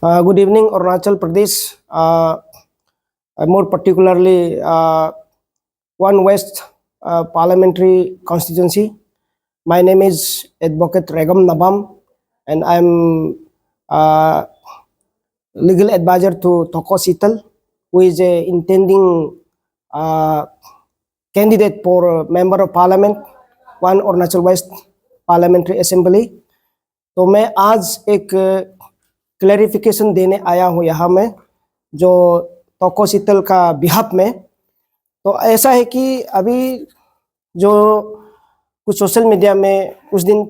Good evening, Arunachal Pradesh. More particularly, One West Parliamentary Constituency. My name is Advocate Regam Nabam, and I'm legal advisor to Toko Sital, who is a intending candidate for Member of Parliament, One Arunachal West Parliamentary Assembly. तो मैं आज एक clarification देने आया हूँ यहाँ में जो तोको शीतल का बिहाफ में। तो ऐसा है कि अभी जो कुछ सोशल मीडिया में उस दिन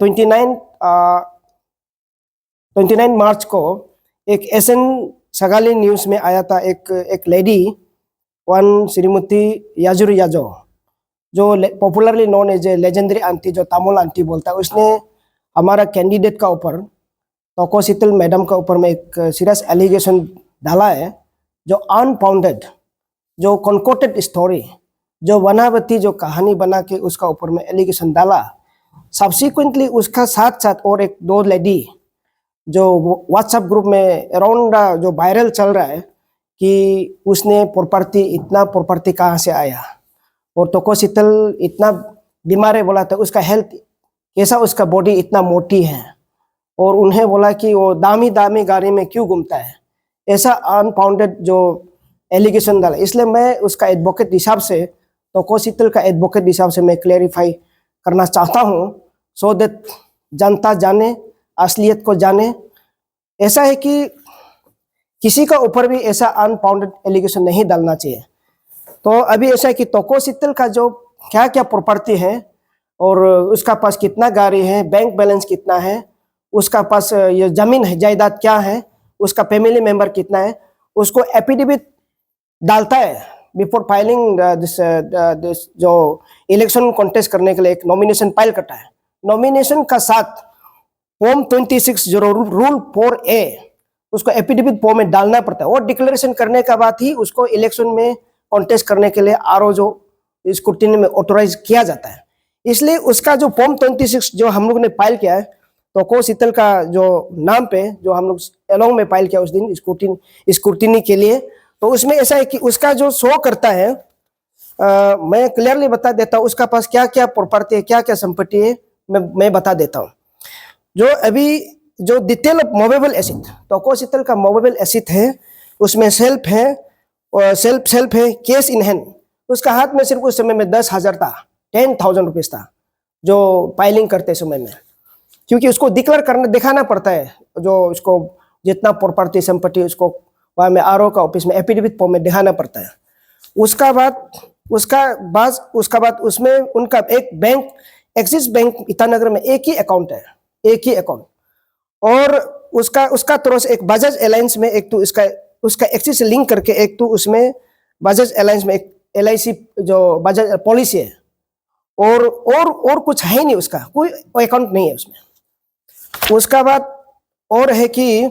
29 मार्च को एक एसएन सगाली न्यूज़ में आया था। एक लेडी वन श्रीमती याजुर याजो जो popularly known as a legendary aunty, जो तमिल आंटी बोलता है, उसने हमारा कैंडिडेट का ऊपर तोको शीतल मैडम का ऊपर में एक सीरियस एलिगेशन डाला है, जो अनफाउंडेड, जो कॉन्कोटेड स्टोरी, जो बनावटी जो कहानी बना के उसका ऊपर में एलिगेशन डाला। सब्सिक्वेंटली उसका साथ साथ और एक दो लेडी जो व्हाट्सएप ग्रुप में अराउंड जो वायरल चल रहा है कि उसने इतना प्रॉपर्टी कहाँ से आया, और तोको शीतल इतना बीमार है बोला था, उसका हेल्थ कैसा, उसका बॉडी इतना मोटी है, और उन्हें बोला कि वो दामी दामी गाड़ी में क्यों घूमता है, ऐसा अनफाउंडेड जो एलिगेशन डाला। इसलिए मैं उसका एडवोकेट हिसाब से, तोको शीतल का एडवोकेट हिसाब से मैं क्लेरिफाई करना चाहता हूँ, सो दैट जनता जाने, असलियत को जाने। ऐसा है कि किसी का ऊपर भी ऐसा अनफाउंडेड एलिगेशन नहीं डालना चाहिए। तो अभी ऐसा है कि तोको शीतल का जो क्या क्या प्रॉपर्टी है, और उसका पास कितना गाड़ी है, बैंक बैलेंस कितना है, उसका पास ये जमीन है, जायदाद क्या है, उसका फैमिली मेंबर कितना है, उसको एफिडेविट डालता है बिफोर फाइलिंग दिस जो इलेक्शन कॉन्टेस्ट करने के लिए एक नॉमिनेशन फाइल करता है। नॉमिनेशन का साथ फॉर्म 26 जो रूल 4A उसको एफिडेविट फॉर्म में डालना पड़ता है, और डिक्लेरेशन करने के बाद ही उसको इलेक्शन में कॉन्टेस्ट करने के लिए आरओ जो स्क्रूटिनी में ऑथोराइज किया जाता है। इसलिए उसका जो फॉर्म 26 जो हम लोग ने फाइल किया है तोको शीतल का जो नाम पे, जो हम लोग एलोंग में फाइल किया उस दिन स्क्रूटिनी के लिए, तो उसमें ऐसा है कि उसका जो शो करता है, मैं क्लियरली बता देता हूँ उसका पास क्या क्या प्रॉपर्टी है, क्या क्या संपत्ति है, मैं बता देता हूँ। जो अभी जो डिटेल ऑफ मूवेबल एसेट, तोको शीतल का मूवेबल एसेट है, उसमें सेल्फ है, और सेल्फ है, कैश इन हैंड। उसका हाथ में सिर्फ उस समय में 10,000 था, 10,000 रुपीज था जो फाइलिंग करते समय में, क्योंकि उसको डिक्लेयर करना दिखाना पड़ता है, जो उसको जितना प्रॉपर्टी संपत्ति उसको वहाँ में आरओ का ऑफिस में एफिडेविट फॉर्म में दिखाना पड़ता है। उसका बाद उसमें उनका एक बैंक, एक्सिस बैंक ईटानगर में एक ही अकाउंट है, एक ही अकाउंट, और उसका तरफ से एक बजाज एलायंस में एक तो उसका एक्सिस से लिंक करके एक तो उसमें बजाज एलायंस में एक LIC जो बजाज पॉलिसी है, और कुछ है ही नहीं, उसका कोई अकाउंट नहीं है उसमें। उसका बाद और है कि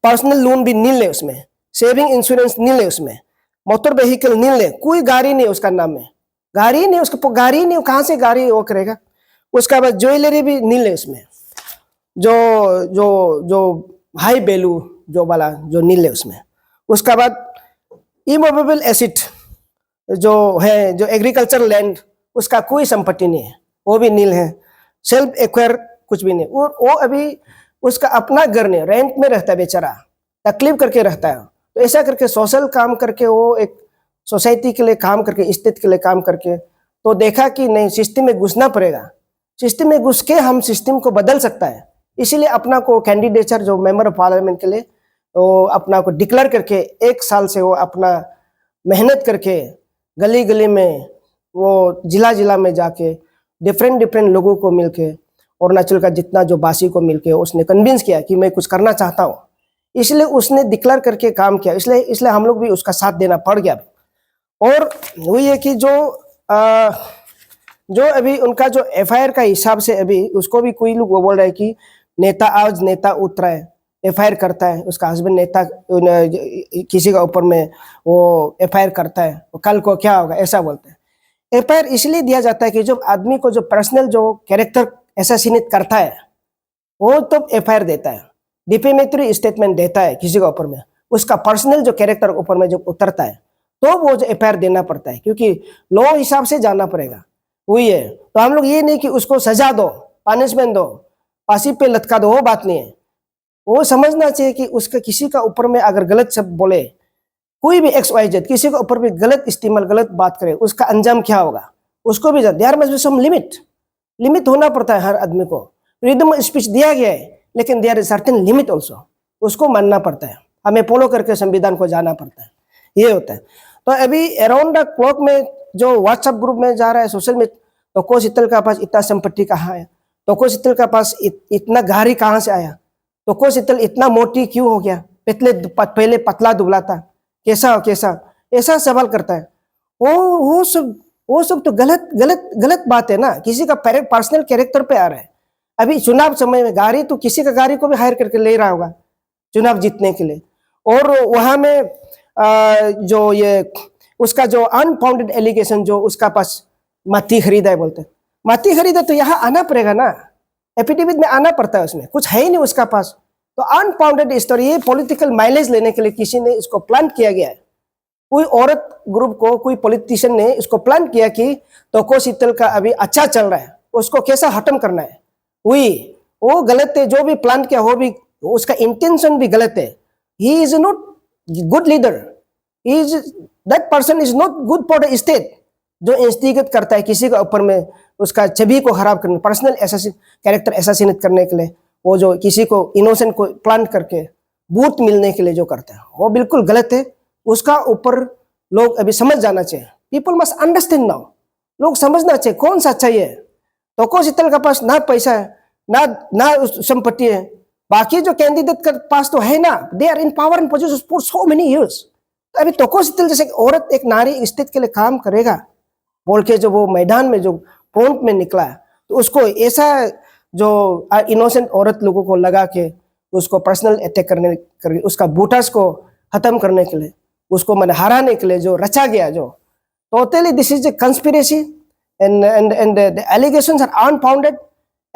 पर्सनल लोन भी नील है उसमें, सेविंग इंश्योरेंस नील है उसमें, मोटर व्हीकल नील है, कोई गाड़ी नहीं उसका नाम में, गाड़ी नहीं, उसका गाड़ी नहीं, कहाँ से गाड़ी वो करेगा। उसका बाद ज्वेलरी भी नील है उसमें, जो जो जो हाई वैल्यू जो वाला जो नील है उसमें। उसका बाद इमूवेबल एसेट जो है, जो एग्रीकल्चर लैंड, उसका कोई संपत्ति नहीं है, वो भी नील है। सेल्फ एक्वायर कुछ भी नहीं, और वो अभी उसका अपना घर नहीं, रेंट में रहता है बेचारा, तकलीफ करके रहता है। तो ऐसा करके सोशल काम करके, वो एक सोसाइटी के लिए काम करके, स्टेट के लिए काम करके, तो देखा कि नहीं, सिस्टम में घुसना पड़ेगा, सिस्टम में घुस के हम सिस्टम को बदल सकता है। इसीलिए अपना को कैंडिडेचर जो मेंबर ऑफ पार्लियामेंट के लिए वो अपना को डिक्लेयर करके 1 साल से वो अपना मेहनत करके गली गली में, वो जिला में जाके डिफरेंट लोगों को मिलके, अरुणाचल का जितना जो बासी को मिलके उसने कन्विंस किया कि मैं कुछ करना चाहता हूँ, इसलिए उसने डिक्लेयर करके काम किया। इसलिए हम लोग भी उसका साथ देना पड़ गया। और वही है कि जो अभी उनका जो FIR का हिसाब से, अभी उसको भी कोई लोग वो बोल रहे हैं कि नेता उतरा है, FIR करता है, उसका हस्बैंड नेता किसी का ऊपर में वो FIR करता है, तो कल को क्या होगा, ऐसा बोलते हैं। FIR इसलिए दिया जाता है कि जब आदमी को जो पर्सनल जो कैरेक्टर असैसिनेट करता है, वो तो FIR देता है। डिफेमेटरी स्टेटमेंट देता है किसी के ऊपर में, उसका पर्सनल जो कैरेक्टर ऊपर में जो उतरता है, तो वो जो एफआईआर देना पड़ता है, क्योंकि लॉ हिसाब से जाना पड़ेगा। वही है। तो हम लोग ये नहीं कि उसको सजा दो, पनिशमेंट दो, फांसी पे लटका दो, वो बात नहीं है। वो समझना चाहिए कि उसका किसी का ऊपर में अगर गलत शब्द बोले, कोई भी XYZ किसी के ऊपर भी गलत इस्तेमाल, गलत बात करे, उसका अंजाम क्या होगा, उसको भी there must be some limit होना पड़ता है हर आदमी को। फ्रीडम ऑफ स्पीच दिया गया है, लेकिन there is certain limit also, उसको मानना पड़ता है, हमें फॉलो करके संविधान को जाना पड़ता है, ये होता है। तो अभी अराउंड द क्लॉक में जो व्हाट्सएप ग्रुप में जा रहा है सोशल में, तोको शीतल का पास इतना संपत्ति कहाँ है, तोको शीतल का पास इतना गाड़ी कहाँ से आया, तोको शीतल इतना मोटी क्यों हो गया, पहले पतला दुबला था, कैसा ऐसा सवाल करता है। वो सब तो गलत बात है ना, किसी का पर्सनल कैरेक्टर पे आ रहा है। अभी चुनाव समय में गाड़ी तो किसी का गाड़ी को भी हायर करके ले रहा होगा चुनाव जीतने के लिए, और वहां में जो ये उसका जो अनफाउंडेड एलिगेशन, जो उसका पास माटी खरीदा है बोलते हैं, माटी खरीदा तो यहाँ आना पड़ेगा ना, एफिडेविट में आना पड़ता है, उसमें कुछ है ही नहीं उसका पास। तो अनफाउंडेड स्टोरी, ये पॉलिटिकल माइलेज लेने के लिए किसी ने इसको प्लान किया गया है। कोई औरत ग्रुप को, कोई पॉलिटिशियन ने इसको प्लान किया कि तोको शीतल का अभी अच्छा चल रहा है, उसको कैसा खत्म करना है। वो गलत है, जो भी प्लान किया हो भी, उसका इंटेंशन भी गलत है। He is not good leader, that person is not good for the state, जो इंस्टिगेट करता है किसी के ऊपर में उसका छवि को खराब करने, पर्सनल कैरेक्टर एसासिनेट करने के लिए, वो जो किसी को इनोसेंट को प्लान करके बूट मिलने के लिए जो करता है, वो बिल्कुल गलत है। उसका ऊपर लोग अभी समझ जाना चाहिए, पीपल मस्ट अंडरस्टैंड नाउ, लोग समझना चाहिए कौन सा चाहिए है। तोको शीतल का पास ना पैसा है, ना संपत्ति है, बाकी जो कैंडिडेट के पास तो है ना, they are in power and position for so many years. तो अभी तोको शीतल जैसे औरत, एक नारी स्टेट के लिए काम करेगा बोल के जो वो मैदान में जो फ्रंट में निकला, तो उसको ऐसा जो इनोसेंट औरत लोगों को लगा के उसको पर्सनल अटैक करके उसका बूटास को खत्म करने के लिए, उसको मैंने हराने के लिए जो रचा गया, जो totally this is a conspiracy and the allegations are unfounded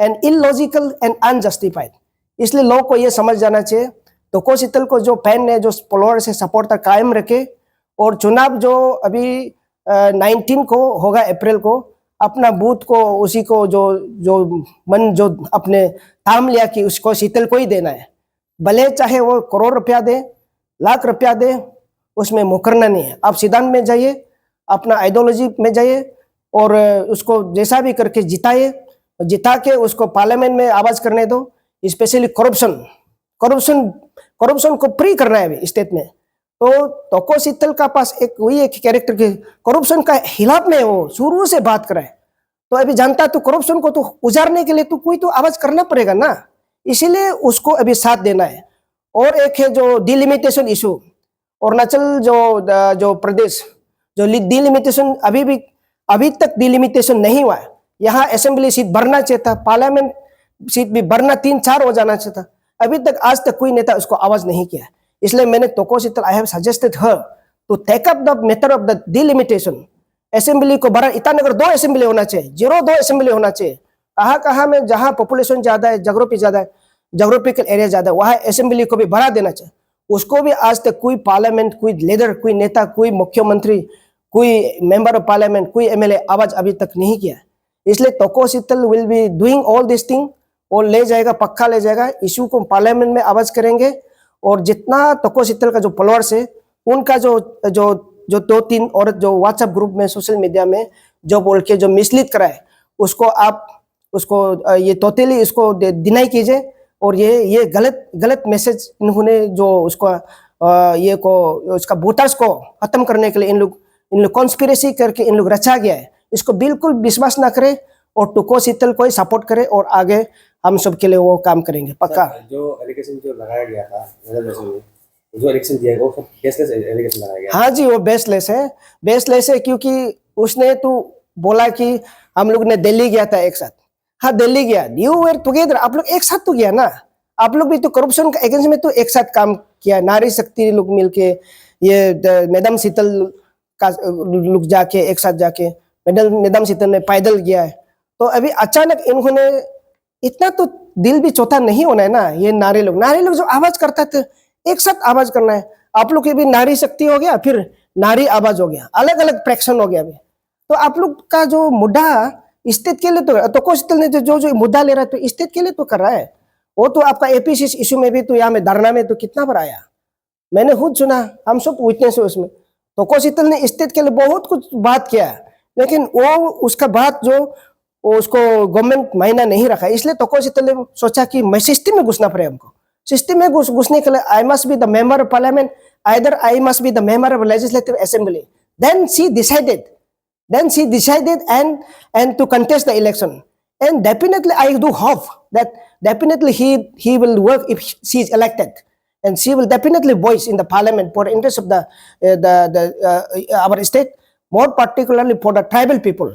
and illogical and unjustified। इसलिए लोग को ये समझ जाना चाहिए, तोको शीतल को जो फैन है, जो फॉलोअर से सपोर्टर कायम रखे, और चुनाव जो अभी 19 को होगा अप्रैल को, अपना बूथ को उसी को जो अपने थाम लिया कि उसको शीतल को ही देना है, भले चाहे वो करोड़ रुपया दे, लाख रुपया दे, उसमें मुकरना नहीं है। आप सिद्धांत में जाइए, अपना आइडियोलॉजी में जाइए, और उसको जैसा भी करके जिता के उसको पार्लियामेंट में आवाज करने दो। स्पेशली करप्शन को फ्री करना है अभी स्टेट में। तो तोको शीतल का पास एक कैरेक्टर के करप्शन का खिलाफ में वो शुरू से बात कराए, तो अभी जानता तो करप्शन को तो उजारने के लिए तो कोई तो आवाज करना पड़ेगा ना, इसीलिए उसको अभी साथ देना है। और एक है जो डिलिमिटेशन इशू, अरुणाचल जो प्रदेश जो डिलिमिटेशन अभी तक डिलिमिटेशन नहीं हुआ है। यहाँ असेंबली सीट भरना चाहिए था, पार्लियामेंट सीट भी भरना 3-4 हो जाना चाहिए था, अभी तक आज तक कोई नेता उसको आवाज नहीं किया। इसलिए मैंने Toko Sheetal, I have suggested her to take up the matter of the delimitation. Assembly को भरा, ईटानगर 2 असेंबली होना चाहिए, 0-2 असेंबली होना चाहिए। कहाँ में जहाँ पॉपुलेशन ज्यादा है, जोग्राफिकल एरिया ज्यादा है, वहाँ असेंबली को भी भरा देना चाहिए। उसको भी आज तक कोई पार्लियामेंट, कोई लीडर, कोई नेता, कोई मुख्यमंत्री, कोई मेंबर ऑफ पार्लियामेंट, कोई एमएलए आवाज अभी तक नहीं किया। इसलिए Toko Sheetal will be doing all this thing, और ले जाएगा, पक्का ले जाएगा, इशू को पार्लियामेंट में आवाज करेंगे। और जितना तोको शीतल का जो फॉलोअर्स है, उनका जो 2-3 औरत जो व्हाट्सएप ग्रुप में, सोशल मीडिया में जो बोल के जो मिसलीड कराए, उसको ये टोटली इसको डिनाई कीजिए। और ये गलत मैसेज इन्होंने जो उसको उसका वोटर्स को खत्म करने के लिए इन लोग कॉन्स्पिरेसी करके इन लोग रचा गया है, इसको बिल्कुल विश्वास ना करे, और तोको शीतल को ही सपोर्ट करे, और आगे हम सब के लिए वो काम करेंगे पक्का। जो एलिगेशन जो लगाया गया था, जो एलिगेशन दिया है, वो सब बेसलेस एलिगेशन लगाया गया। हाँ जी, वो बेसलेस है, क्योंकि उसने तो बोला कि हम लोग ने दिल्ली गया था एक साथ। हाँ, दिल्ली गया, यू वर टुगेदर, आप लोग एक साथ तो गया ना, आप लोग भी तो करप्शन का अगेंस्ट में तो एक साथ काम किया, नारी शक्ति लोग मिलके, ये मैडम शीतल का लोग जाके एक साथ जाके, मैडम शीतल ने पैदल गया है। तो अभी अचानक इन्होंने इतना तो दिल भी चौथा नहीं होना है ना। ये नारी लोग जो आवाज करता थे, एक साथ आवाज करना है। आप लोग के भी नारी शक्ति हो गया, फिर नारी आवाज हो गया, अलग अलग फ्रैक्शन हो गया अभी। तो आप लोग का जो मुद्दा स्टेट के लिए तो कोशितल ने जो मुद्दा ले रहा है तो स्टेट के लिए तो कर रहा है। वो तो आपका एपीसी इशू में भी तो यहाँ में धरना में तो कितना बार आया, मैंने खुद सुना, हम सब विटनेस है उसमें। तो कोशितल ने स्टेट के लिए बहुत कुछ बात किया, लेकिन वो उसका बात जो वो उसको गवर्नमेंट मायना नहीं रखा, इसलिए तो कोशितल ने सोचा कि मैं सिस्टम में घुसना पड़े हमको। सिस्टम में घुसने के लिए I must be the member of parliament, either I must be the member of legislative assembly. Then she decided and to contest the election, and definitely I do hope that definitely he will work if she is elected, and she will definitely voice in the parliament for the interest of the our state, more particularly for the tribal people.